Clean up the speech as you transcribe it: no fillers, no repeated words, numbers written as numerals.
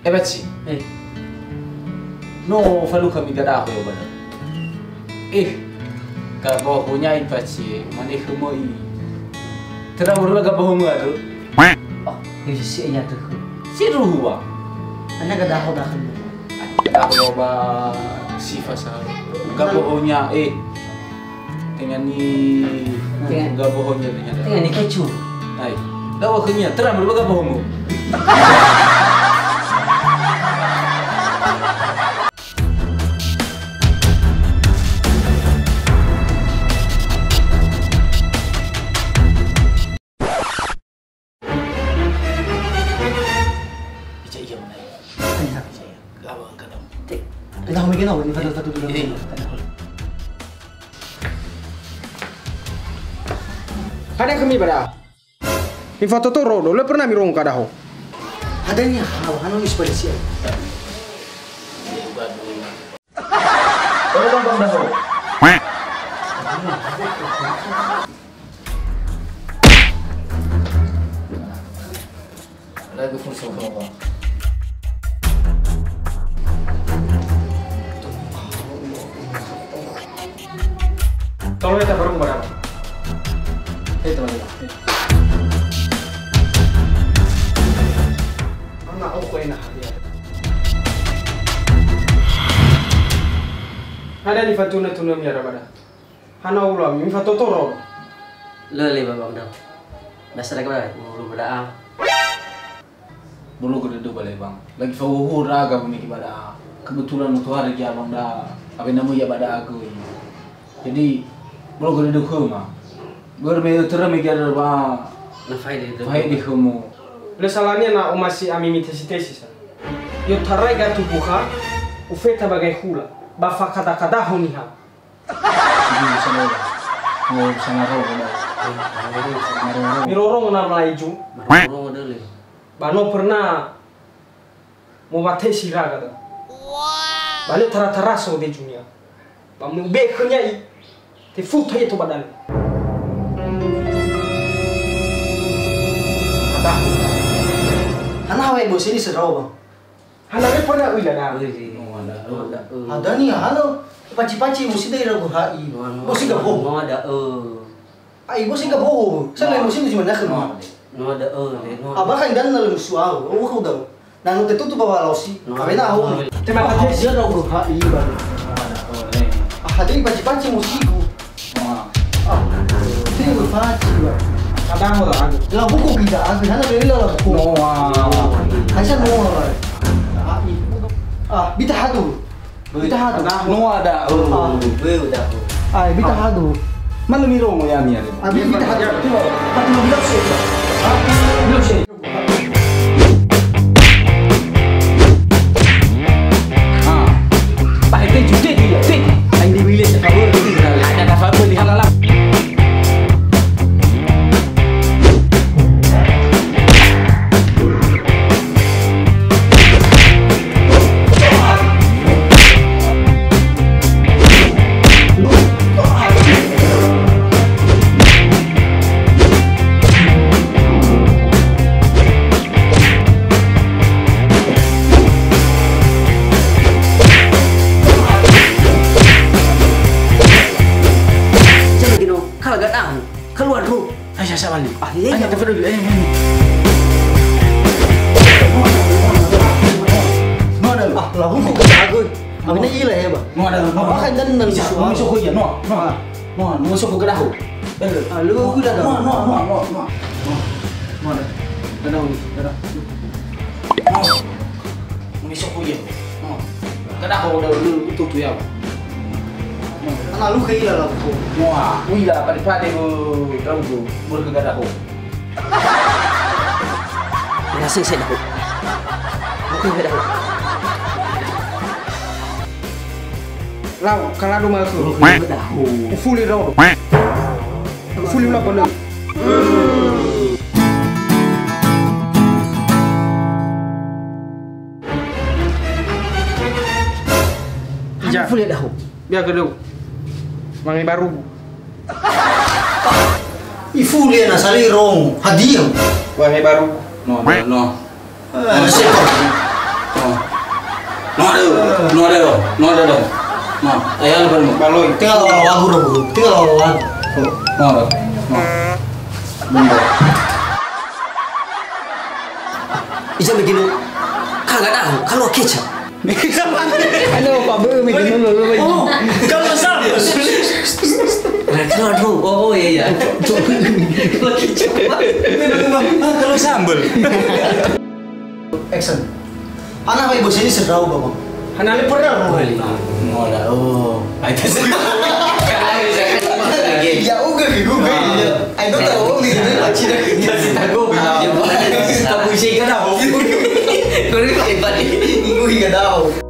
Baci. No, falu kami gada ako ba na. Kabaw ko niya baci, mani kumoi. Tera urla gabaw mo ado. Yung si Anya tuh. Si Ruwa. Anak gada ako dakan. Ako ba sifa sa gabaw niya Tingnan ni gabaw niya niya. Tingnan ni kecu. Ay, daw ko niya, tera urla gabaw mo. Kita humikin ako, hindi pa dulu. Ada kami pada. Ni foto to rodo, le pernah mirong kada ho. Adanya, ano ni spesial. Ano bang daho? Lagi fungsi apa? Tolong kita bareng bareng. Teman-teman. Anak aku enak dia. Ada di fatuna tunam ya rabada. Hana ulam, mi fatotoro. Lele babang daw. Dasar ka ba? Mulu badaang. Bulu gede balai bang. Lagi fawuhur raga bumi bada. Kebetulan untuk hari kia bang dah. Apa namu ya bada aku. Jadi bulu gede mah. Bermain terus mikir bang. Na faide itu. Faide kamu. Le salahnya na umasi ami mitesi. Yo tarai gatu buka. Ufeta bagai hula. Bafa kada honiha. Jadi sana. Mau sana roh. Mirorong na melayu. Marong dele. Bano pernah mau batai sirah kata. Balik tara-taraso di dunia. Bamu beknya i. Te futa itu badan. Ada. Hana hawe bos ini serau bang. Hana be pernah uila dah. Ada nih halo. Paci-paci mesti dari ragu hai. Bos enggak bohong. Ada Ai bos enggak bohong. Saya mesti cuma nak kenal. No ada Abah kan dan lalu suau. Oh kau dah. Nanu tetu bawa lausi. Kami tahu. Terima kasih. Dia ragu hai baru. Ada paci-paci musiku. Dia berpaci bang. Kadang orang. Lah buku kita, aku hana beli lah buku. Aisyah Noah. Bita hadu. No ada. Bita hadu. Mana miro mo ya miya. Bita hadu. Pati mo bilang siya. Bilang siya. Pak itu judi dia. Yang dimilih sekarang ada kafe beli halal. Keluar dulu. Ayo saya balik. Iya. Telepon dulu. Mana? Lah hukum kata aku. Abina ila ya, Bang. No ada. Apa kan dan nang Masuk ko ya. No. Masuk ko gadaho. Lu udah dah. No ada. Gadaho. Masuk ko ya. No. Gadaho udah itu tuh ya. Anak lu kayak lah aku. Wah, wila pada rambut bergegara ho. Nasi saya dah. Oke dah. Lau, kalau rumah aku. Dah. Fully rodo. Fully lah benar. Hanya fully dah. Biar kedua. Mangi baru. Ifuli na salirong hadiah. Mangi baru. No. Nasi. No ada dong. No, ayah lebar mo. Kalau tinggal lagu bro, tinggal lagu. No. Bunda. Ija begini, kagak tahu kalau kecap. Ano pa ba may ganun lolo ba? Oh, kalau sambal. Aduh, oh iya. Kalau sambal. Action. Anak kayak bos ini serau bang. Hanali pernah mo. No ada. Oh. Ay kasi. Ya uga gitu. Ay don't tahu gitu. Paci dah kasi tago. Tago sih kan tahu. Kau ni pakai padi. Ibu hingga tahu.